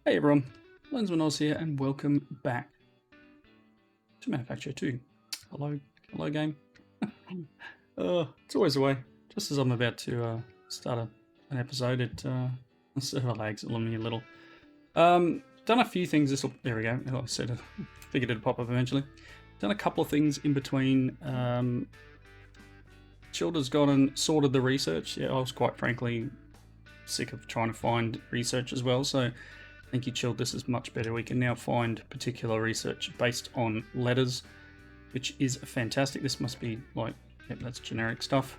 Hey everyone, Lensmanoz here and welcome back to Manufactio 2. Hello game. It's always the way. Just as I'm about to start an episode, the server lags on me a little. Done a few things, there we go, like I said, figured it'd pop up eventually. Done a couple of things in between. Childer's gone and sorted the research. Yeah, I was quite frankly sick of trying to find research as well, so thank you, Chilled. This is much better. We can now find particular research based on letters, which is fantastic. This must be like, yep, that's generic stuff.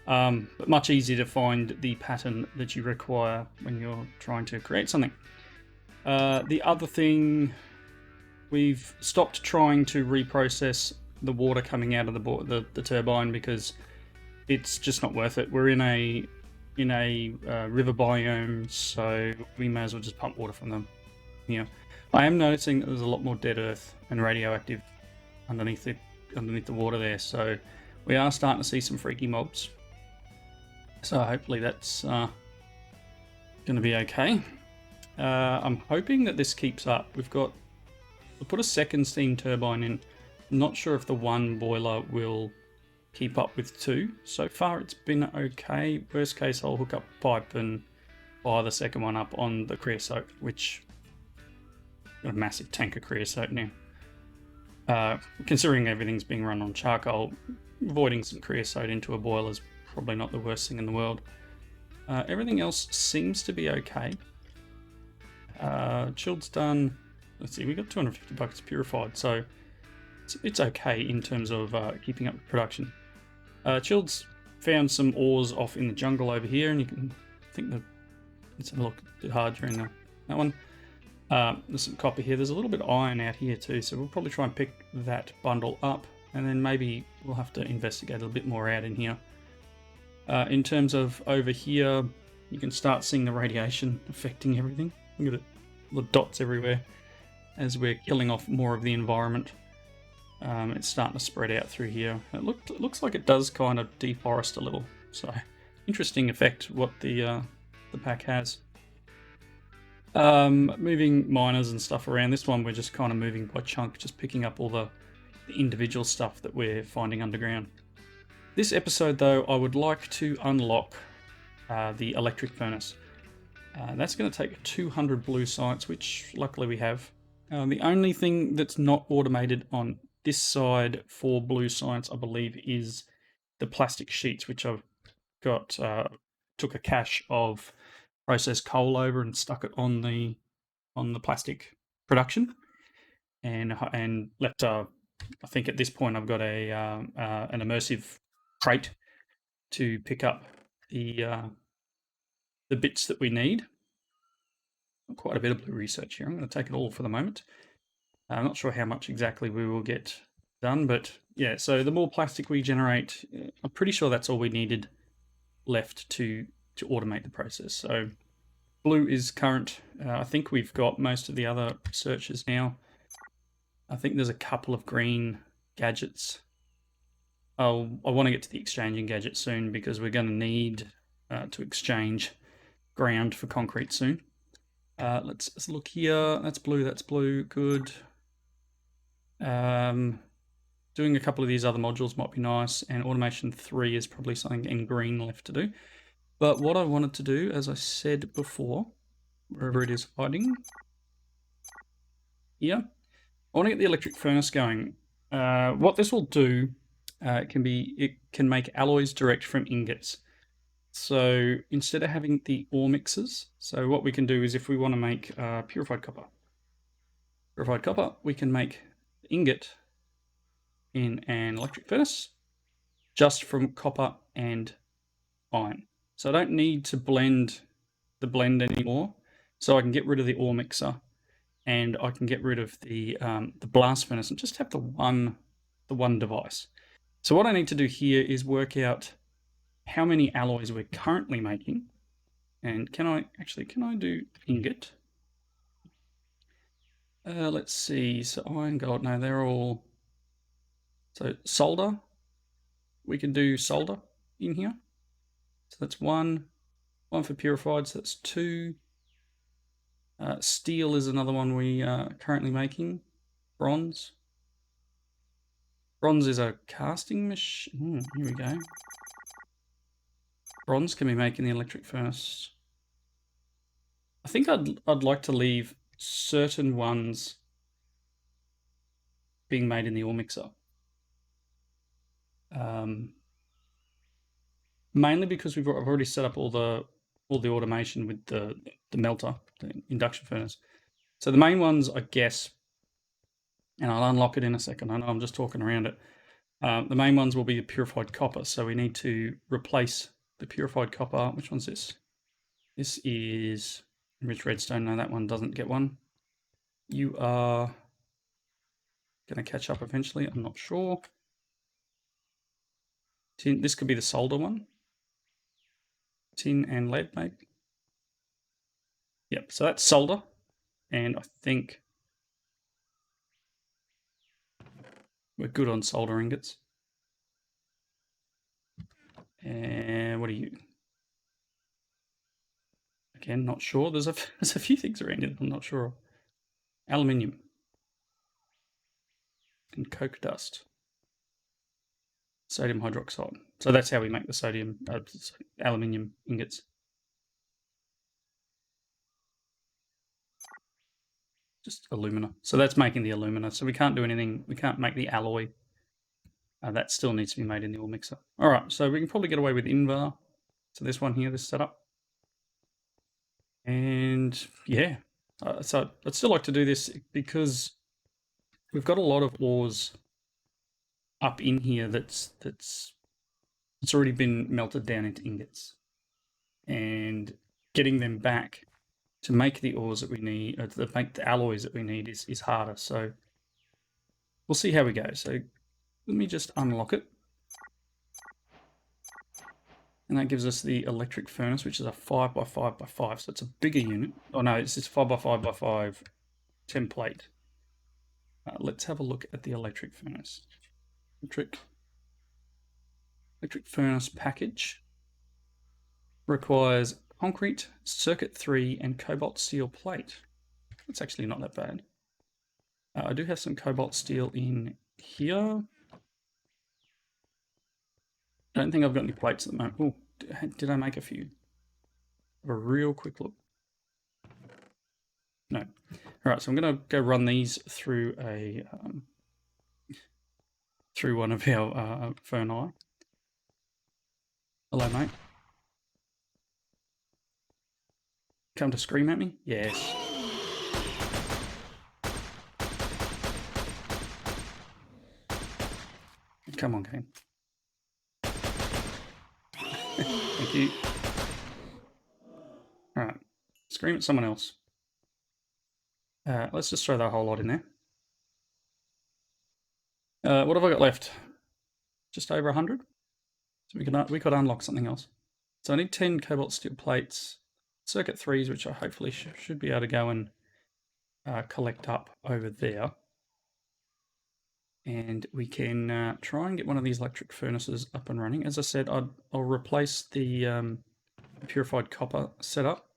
But much easier to find the pattern that you require when you're trying to create something. The other thing, we've stopped trying to reprocess the water coming out of the turbine because it's just not worth it. We're in a river biome, so we may as well just pump water from them here. I am noticing that there's a lot more dead earth and radioactive underneath the water there, so we are starting to see some freaky mobs. So hopefully that's going to be okay. I'm hoping that this keeps up. We'll put a second steam turbine in. I'm not sure if the one boiler will keep up with two. So far it's been okay. Worst case, I'll hook up a pipe and fire the second one up on the creosote, which got a massive tank of creosote now. Considering everything's being run on charcoal, avoiding some creosote into a boiler is probably not the worst thing in the world. Everything else seems to be okay. Chilled's done. Let's see, we got 250 buckets purified, so it's okay in terms of keeping up with production. Chilled's found some ores off in the jungle over here, and you can think that it's a look a bit hard during that one. There's some copper here. There's a little bit of iron out here too, so we'll probably try and pick that bundle up, and then maybe we'll have to investigate a little bit more out in here. In terms of over here, you can start seeing the radiation affecting everything. Look at it, little dots everywhere as we're killing off more of the environment. It's starting to spread out through here. It looks like it does kind of deforest a little. So interesting effect what the pack has. Moving miners and stuff around. This one we're just kind of moving by chunk, just picking up all the individual stuff that we're finding underground. This episode though, I would like to unlock the electric furnace. That's going to take 200 blue sites, which luckily we have. The only thing that's not automated on this side for blue science, I believe, is the plastic sheets, which I've got. Took a cache of processed coal over and stuck it on the plastic production, and left. I think at this point I've got an immersive crate to pick up the bits that we need. Quite a bit of blue research here. I'm going to take it all for the moment. I'm not sure how much exactly we will get done, but yeah, so the more plastic we generate, I'm pretty sure that's all we needed left to automate the process. So blue is current. I think we've got most of the other searches now. I think there's a couple of green gadgets. I want to get to the exchanging gadget soon because we're going to need to exchange ground for concrete soon. Let's look here. That's blue, good. Doing a couple of these other modules might be nice, and automation 3 is probably something in green left to do. But what I wanted to do, as I said before, wherever it is hiding, here, I want to get the electric furnace going. What this will do, it can make alloys direct from ingots. So instead of having the ore mixers, so what we can do is if we want to make purified copper, we can make ingot in an electric furnace just from copper and iron. So I don't need to blend the blend anymore. So I can get rid of the ore mixer and I can get rid of the blast furnace and just have the one device. So what I need to do here is work out how many alloys we're currently making. And can I do ingot? Let's see, so iron, gold, no, they're all, so solder, we can do solder in here. So that's one for purified, so that's 2. Steel is another one we are currently making. Bronze. Bronze is a casting machine. Here we go. Bronze can be made in the electric furnace. I think I'd like to leave certain ones being made in the ore mixer. Mainly because I've already set up all the automation with the melter, the induction furnace. So the main ones, I guess, and I'll unlock it in a second. I know I'm just talking around it. The main ones will be the purified copper. So we need to replace the purified copper. Which one's this? This is enriched redstone. No, that one doesn't get one. You are going to catch up eventually. I'm not sure. Tin. This could be the solder one. Tin and lead, maybe. Yep. So that's solder, and I think we're good on solder ingots. And what are you? Again, not sure. There's a few things around here I'm not sure. Aluminium and coke dust. Sodium hydroxide. So that's how we make the sodium, aluminium ingots. Just alumina. So that's making the alumina. So we can't do anything. We can't make the alloy. That still needs to be made in the ore mixer. All right. So we can probably get away with Invar. So this one here, this setup. And yeah. So I'd still like to do this because we've got a lot of ores up in here that's already been melted down into ingots, and getting them back to make the ores that we need, or to make the alloys that we need, is harder. So we'll see how we go. So let me just unlock it, and that gives us the electric furnace, which is a 5x5x5. So it's a bigger unit. Oh no, it's just 5x5x5 template. Let's have a look at the electric furnace. Electric furnace package requires concrete, circuit 3, and cobalt steel plate. That's actually not that bad. I do have some cobalt steel in here. I don't think I've got any plates at the moment. Oh, did I make a few? Have a real quick look. No. All right, so I'm going to go run these through a through one of our Ferni. Hello, mate. Come to scream at me? Yes. Come on, game. Thank you. All right. Scream at someone else. Let's just throw that whole lot in there. What have I got left? Just over 100? So we could unlock something else. So I need 10 cobalt steel plates, circuit 3s, which I hopefully should be able to go and collect up over there. And we can try and get one of these electric furnaces up and running. As I said, I'll replace the purified copper setup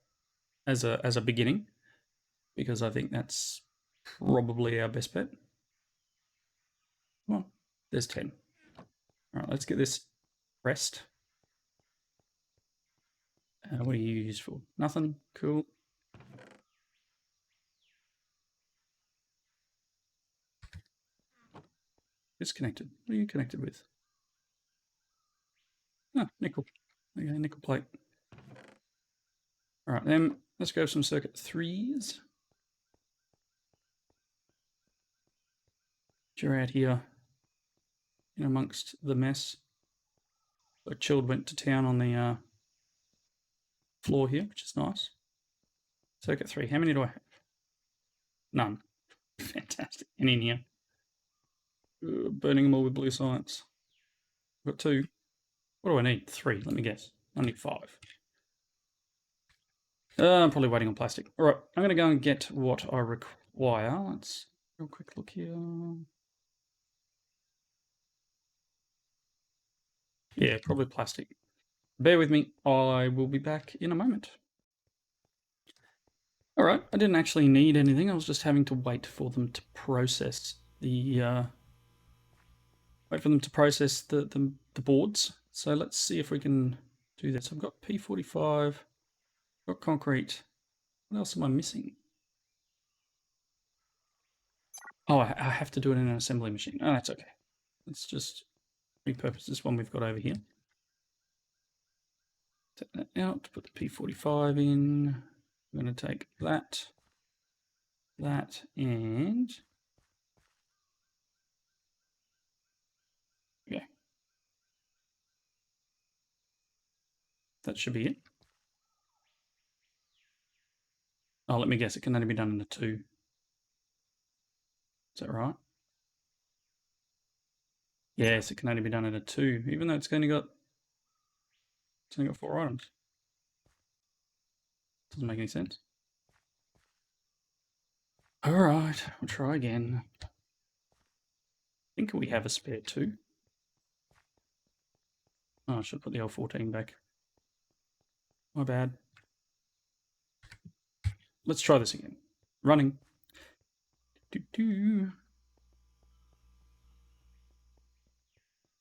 as a beginning, because I think that's probably our best bet. Well, there's 10. All right, let's get this pressed. What are you used for? Nothing? Cool. Disconnected. What are you connected with? Ah, nickel. Okay, nickel plate. All right, then let's go some circuit 3s. You're out here in amongst the mess. So Chilled went to town on the floor here, which is nice. Circuit 3. How many do I have? None. Fantastic. And in here. Burning them all with blue science. I've got 2. What do I need? 3. Let me guess. I need 5. I'm probably waiting on plastic. All right, I'm going to go and get what I require. Let's real quick look here. Yeah, probably plastic. Bear with me. I will be back in a moment. All right, I didn't actually need anything. I was just having to wait for them to process the the boards. So let's see if we can do this. I've got P45, got concrete. What else am I missing? Oh, I have to do it in an assembly machine. Oh, that's okay. Let's just repurpose this one we've got over here. Take that out, put the P45 in. I'm going to take that, and yeah, that should be it. Oh, let me guess, it can only be done in a 2. Is that right? Yes, it can only be done in a 2, even though it's only got 4 items. Doesn't make any sense. All right, we'll try again. I think we have a spare 2. Oh, I should put the L14 back. My bad. Let's try this again. Running.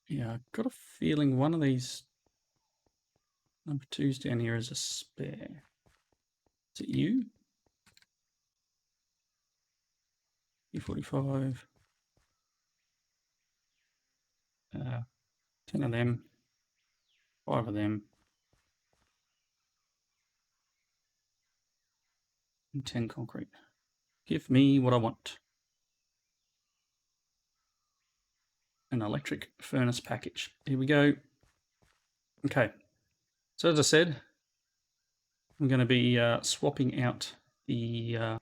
Yeah, I've got a feeling one of these number 2s down here is a spare. Is it you? E45. 10 of them. 5 of them. And 10 concrete. Give me what I want. An electric furnace package. Here we go. Okay. So as I said, I'm going to be swapping out the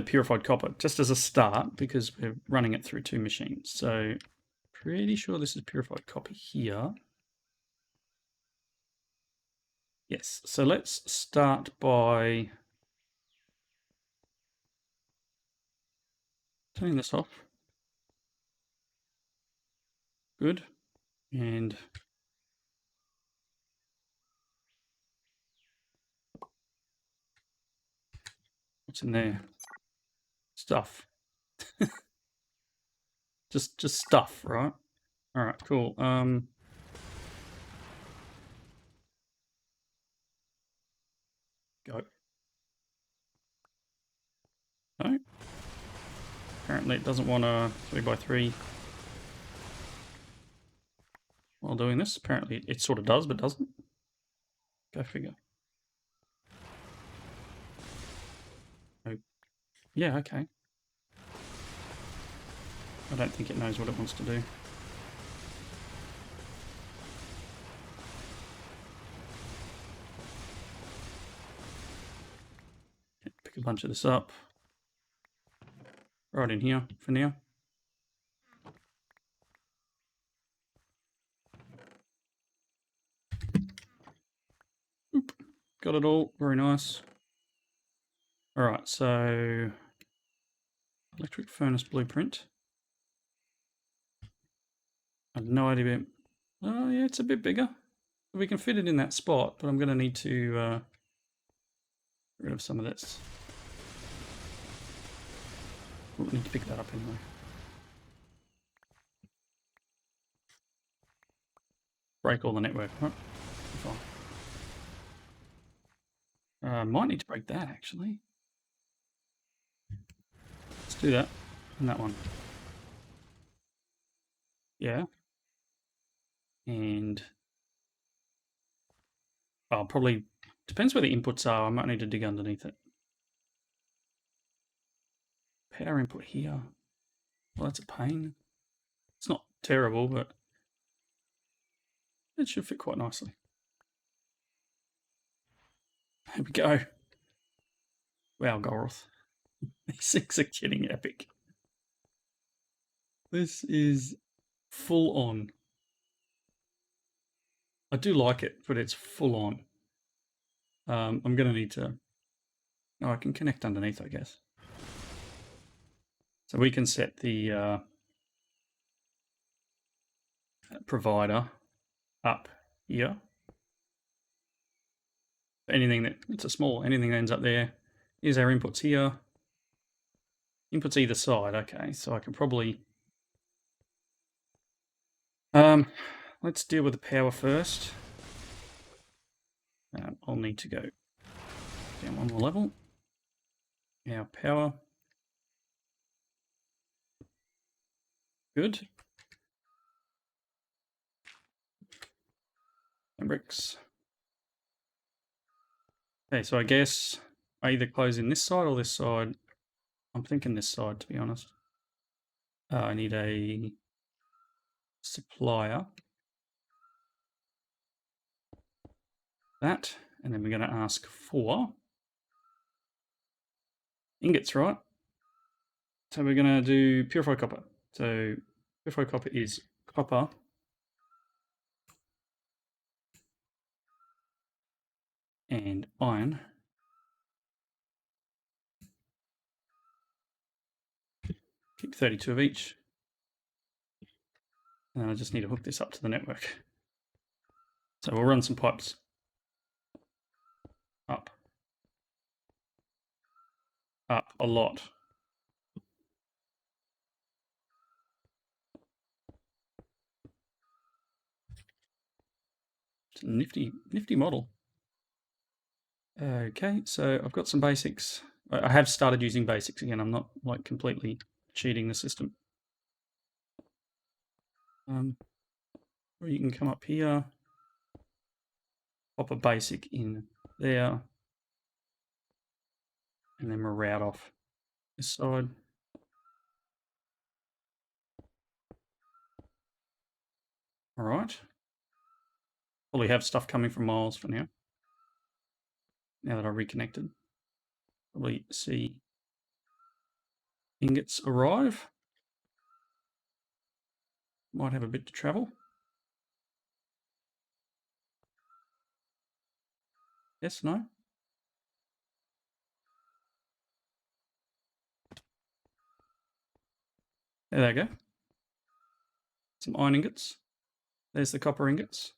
purified copper just as a start because we're running it through 2 machines. So pretty sure this is purified copper here. Yes. So let's start by turning this off. Good. And what's in there? Stuff. just stuff, right? All right, cool. Go. No. Apparently it doesn't want a 3x3 while doing this. Apparently it sort of does, but doesn't. Go figure. Oh. Yeah, okay. I don't think it knows what it wants to do. Pick a bunch of this up. Right in here for now. Oop. Got it all. Very nice. All right, so electric furnace blueprint. I have no idea. Oh, yeah, it's a bit bigger. We can fit it in that spot, but I'm going to need to get rid of some of this. We'll need to pick that up anyway. Break all the network, right? Fine. Might need to break that, actually. Let's do that. And that one. Yeah. And probably depends where the inputs are. I might need to dig underneath it. Power input here. Well, that's a pain. It's not terrible, but it should fit quite nicely. There we go. Wow, Golrith. These things are getting epic. This is full on. I do like it, but it's full on. I'm going to need to... Oh, I can connect underneath, I guess. So we can set the provider up here. Anything that, it's a small, anything that ends up there. Here's our inputs here. Inputs either side, okay, so I can probably... let's deal with the power first. I'll need to go down one more level. Our power. Good. And bricks. Okay, so I guess I either close in this side or this side. I'm thinking this side, to be honest. I need a supplier. That, and then we're going to ask for ingots, right? So we're going to do Purify Copper. So Purify Copper is copper and iron. Keep 32 of each. And I just need to hook this up to the network. So we'll run some pipes. Up. Up a lot. It's a nifty model. Okay, so I've got some basics. I have started using basics again. I'm not like completely cheating the system. Or you can come up here, pop a basic in there, and then we'll route off this side. All right. Probably have stuff coming from miles for now. Now that I reconnected, probably see ingots arrive. Might have a bit to travel. Yes, no? There they go. Some iron ingots. There's the copper ingots.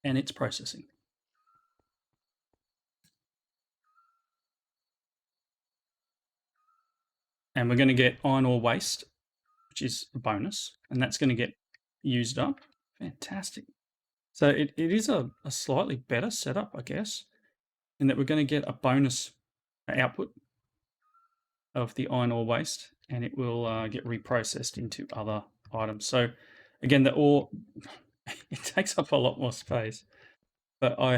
And it's processing. And we're going to get iron ore waste, which is a bonus. And that's going to get used up. Fantastic. So it is a slightly better setup, I guess, in that we're going to get a bonus output of the iron ore waste, and it will get reprocessed into other items. So again, the ore, it takes up a lot more space. But I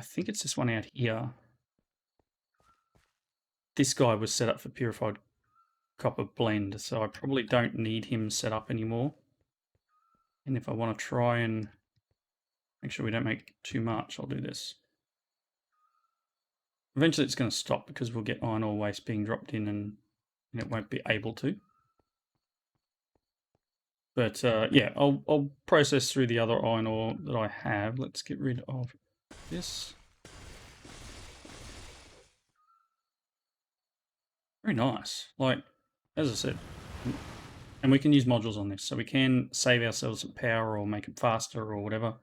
think it's this one out here. This guy was set up for purified copper blend, so I probably don't need him set up anymore. And if I want to try and make sure we don't make too much, I'll do this. Eventually it's going to stop because we'll get iron ore waste being dropped in and it won't be able to. But yeah, I'll process through the other iron ore that I have. Let's get rid of this. Very nice. Like, as I said, and we can use modules on this, so we can save ourselves some power or make it faster or whatever.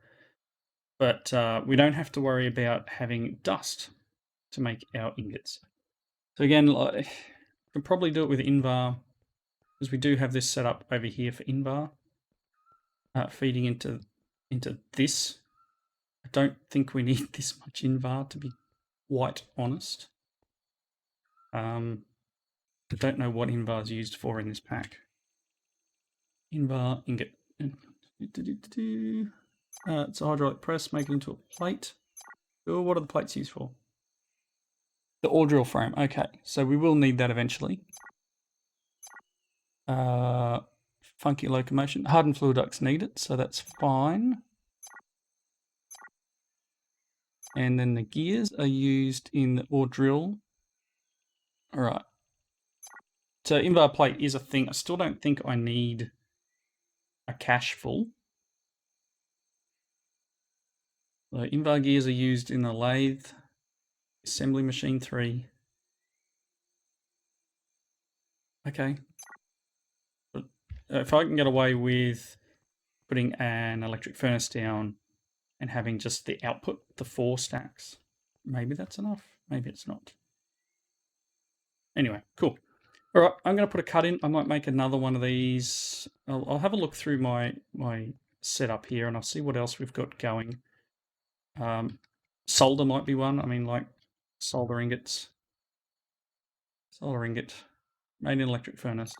But we don't have to worry about having dust to make our ingots. So again, like, we can probably do it with Invar, because we do have this set up over here for Invar, feeding into this. I don't think we need this much Invar, to be quite honest. I don't know what Invar is used for in this pack. Invar ingot. It's a hydraulic press, make it into a plate. Oh, what are the plates used for? The ore drill frame. Okay, so we will need that eventually. Funky locomotion. Hardened fluid ducts need it, so that's fine. And then the gears are used in the ore drill. All right. So Invar plate is a thing. I still don't think I need a cache full. So Invar gears are used in the lathe, assembly machine 3. Okay. But if I can get away with putting an electric furnace down and having just the output, the 4 stacks, maybe that's enough. Maybe it's not. Anyway, cool. All right, I'm going to put a cut in. I might make another one of these. I'll have a look through my setup here, and I'll see what else we've got going. Solder might be one. I mean, like solder ingots. Solder ingot made in electric furnace.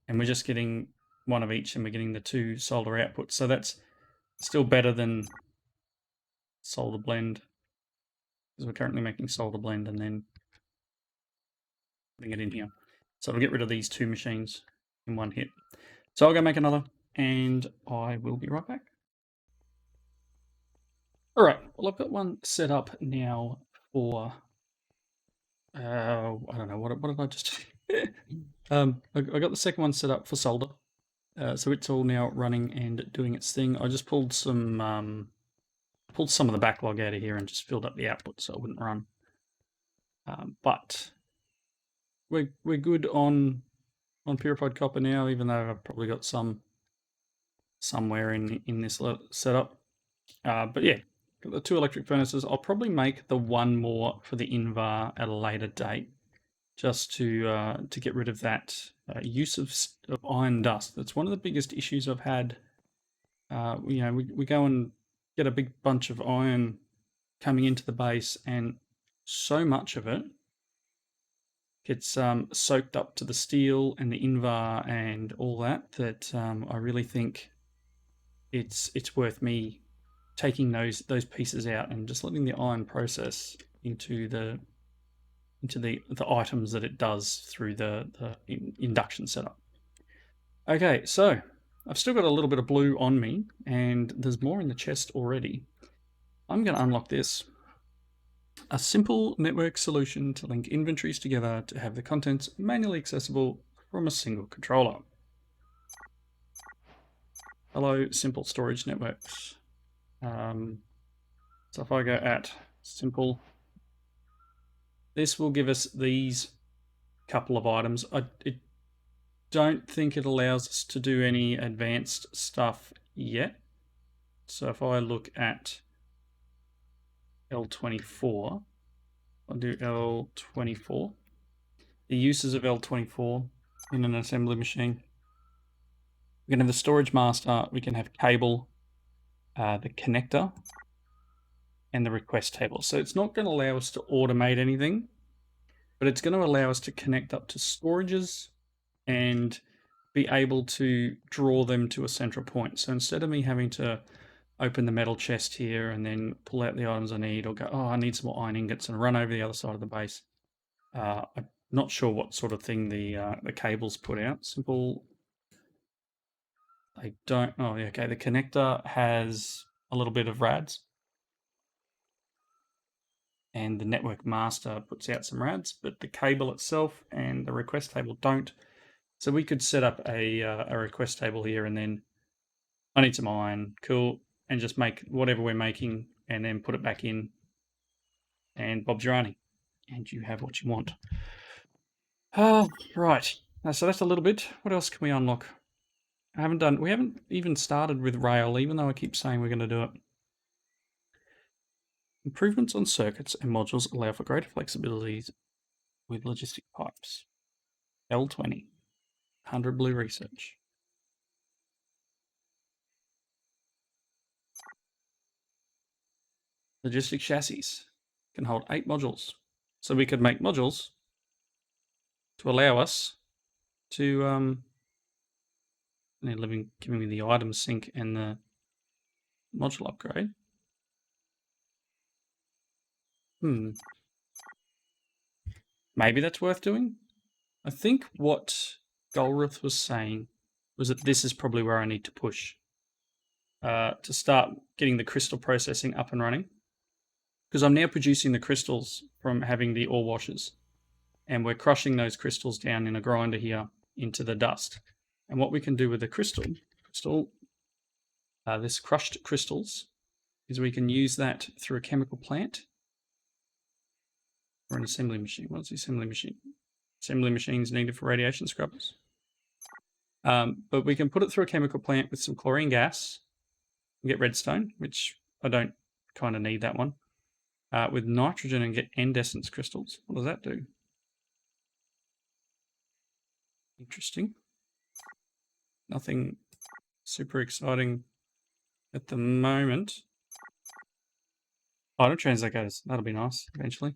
And we're just getting one of each, and we're getting the 2 solder outputs. So that's still better than solder blend, because we're currently making solder blend and then putting it in here. So it'll get rid of these 2 machines in one hit. So I'll go make another, and I will be right back. All right, well, I've got one set up now for, I don't know, what did I just do? I got the second one set up for solder. So it's all now running and doing its thing. I just pulled some of the backlog out of here and just filled up the output so it wouldn't run. But we're good on purified copper now, even though I've probably got some somewhere in this setup. But yeah, got the 2 electric furnaces. I'll probably make the one more for the Invar at a later date, just to get rid of that use of iron dust. That's one of the biggest issues I've had. You know, we go and get a big bunch of iron coming into the base, and so much of it gets soaked up to the steel and the Invar and all that I really think it's worth me taking those pieces out and just letting the iron process into the items that it does through the induction setup. Okay, so I've still got a little bit of blue on me, and there's more in the chest already. I'm going to unlock this. A simple network solution to link inventories together to have the contents manually accessible from a single controller. Hello, simple storage networks. So if I go at simple, this will give us these couple of items. I don't think it allows us to do any advanced stuff yet. So if I look at L24, I'll do L24. The uses of L24 in an assembly machine. We can have the storage master, we can have cable, the connector, and the request table. So it's not going to allow us to automate anything, but it's going to allow us to connect up to storages and be able to draw them to a central point. So instead of me having to open the metal chest here and then pull out the items I need, or go, oh, I need some more iron ingots, and run over the other side of the base. I'm not sure what sort of thing the cables put out. Simple. They don't. Oh, yeah, okay. The connector has a little bit of rads, and the network master puts out some rads, but the cable itself and the request table don't. So we could set up a request table here, and then I need some iron, cool, and just make whatever we're making and then put it back in, and Bob's your auntie, and you have what you want. Right. So that's a little bit. What else can we unlock? We haven't even started with rail, even though I keep saying we're going to do it. Improvements on circuits and modules allow for greater flexibilities with logistic pipes. L20. 100 blue research. Logistic chassis can hold 8 modules. So we could make modules to allow us to giving me the item sync and the module upgrade. Maybe that's worth doing. I think what Golrith was saying was that this is probably where I need to push to start getting the crystal processing up and running, because I'm now producing the crystals from having the ore washers, and we're crushing those crystals down in a grinder here into the dust. And what we can do with the this crushed crystals, is we can use that through a chemical plant or an assembly machine. What's the assembly machine? Assembly machines needed for radiation scrubbers. But we can put it through a chemical plant with some chlorine gas and get redstone, which I don't kind of need that one. With nitrogen and get endessence crystals. What does that do? Interesting. Nothing super exciting at the moment. Item translocates. That'll be nice eventually.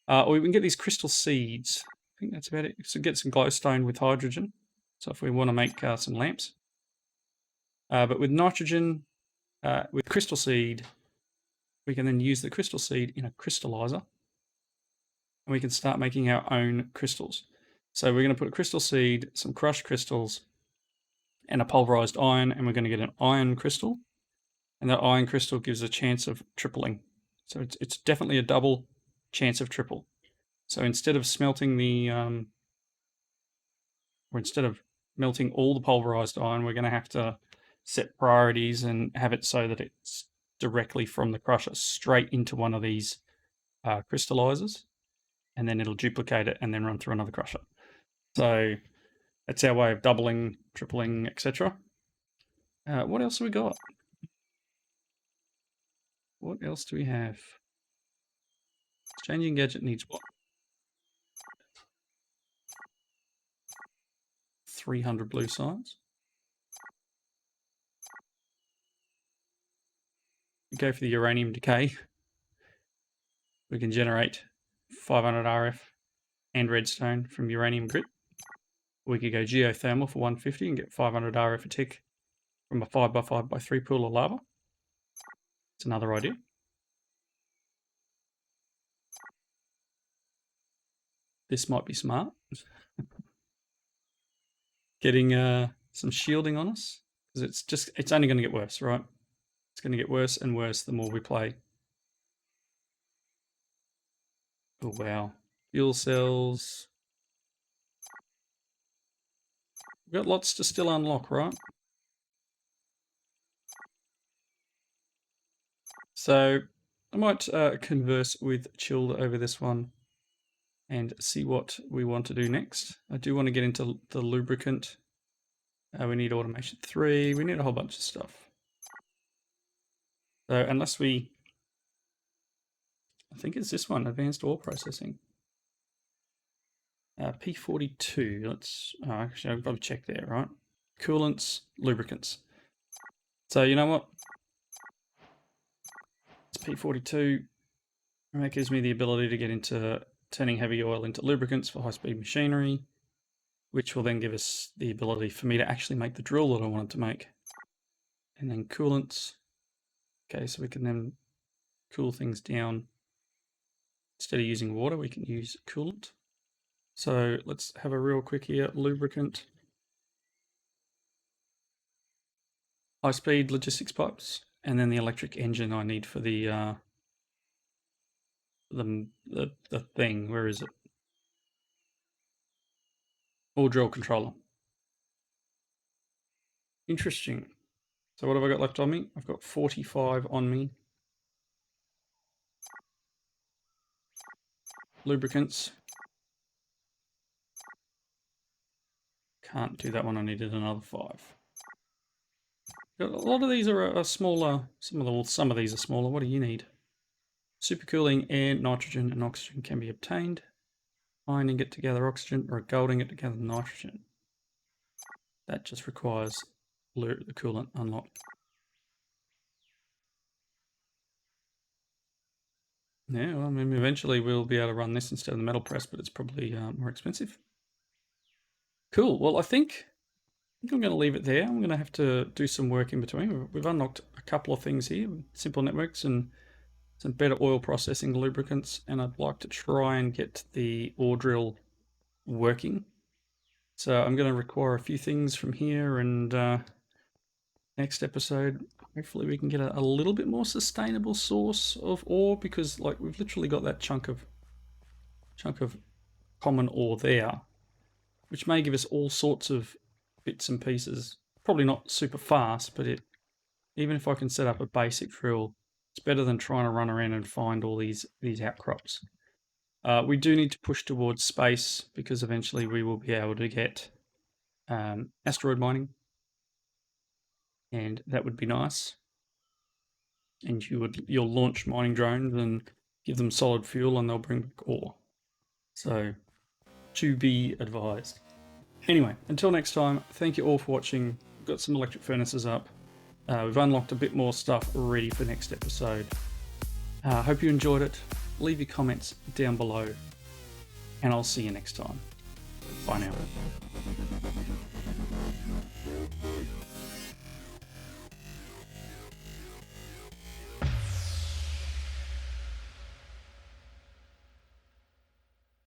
Or we can get these crystal seeds. I think that's about it. So get some glowstone with hydrogen. So if we want to make some lamps. But with nitrogen, with crystal seed, we can then use the crystal seed in a crystallizer. And we can start making our own crystals. So we're going to put a crystal seed, some crushed crystals, and a pulverized iron, and we're going to get an iron crystal. And that iron crystal gives a chance of tripling. So it's definitely a double chance of triple. So instead of smelting the, or instead of melting all the pulverized iron, we're going to have to set priorities and have it so that it's directly from the crusher straight into one of these crystallizers, and then it'll duplicate it and then run through another crusher. So that's our way of doubling, tripling, etc. What else have we got? What else do we have? Changing gadget needs what? 300 blue signs. We go for the uranium decay. We can generate 500 RF and redstone from uranium grit. We could go geothermal for 150 and get 500 RF a tick from a 5x5x3 pool of lava. It's another idea. This might be smart. Getting some shielding on us, because it's only going to get worse, right? It's going to get worse and worse the more we play. Oh wow, fuel cells. We've got lots to still unlock, right? So I might converse with Chilled over this one and see what we want to do next. I do want to get into the lubricant. We need automation 3. We need a whole bunch of stuff. So unless we, I think it's this one, advanced ore processing. P42. Let's actually I've got to check there, right? Coolants, lubricants. So you know what? It's P42. And that gives me the ability to get into turning heavy oil into lubricants for high-speed machinery, which will then give us the ability for me to actually make the drill that I wanted to make. And then coolants. Okay, so we can then cool things down. Instead of using water, we can use coolant. So let's have a real quick here. Lubricant. High-speed logistics pipes. And then the electric engine I need for the thing. Where is it? Ore drill controller. Interesting. So what have I got left on me? I've got 45 on me. Lubricants. Can't do that one. I needed another 5. A lot of these are smaller. Some of these are smaller. What do you need? Supercooling air, nitrogen, and oxygen can be obtained. Iron ingot to gather oxygen, or a gold ingot to gather nitrogen. That just requires the coolant unlocked. Yeah, well, I mean, eventually we'll be able to run this instead of the metal press, but it's probably more expensive. Cool. Well, I think I'm going to leave it there. I'm going to have to do some work in between. We've unlocked a couple of things here, simple networks and some better oil processing lubricants, and I'd like to try and get the ore drill working. So I'm going to require a few things from here, and next episode, hopefully we can get a little bit more sustainable source of ore, because like we've literally got that chunk of common ore there, which may give us all sorts of bits and pieces. Probably not super fast, but even if I can set up a basic drill, it's better than trying to run around and find all these outcrops. We do need to push towards space, because eventually we will be able to get asteroid mining, and that would be nice. and you'll launch mining drones and give them solid fuel, and they'll bring back ore. So, to be advised. Anyway, until next time, thank you all for watching. We've got some electric furnaces up. We've unlocked a bit more stuff ready for next episode. Hope you enjoyed it. Leave your comments down below, and I'll see you next time. Bye now.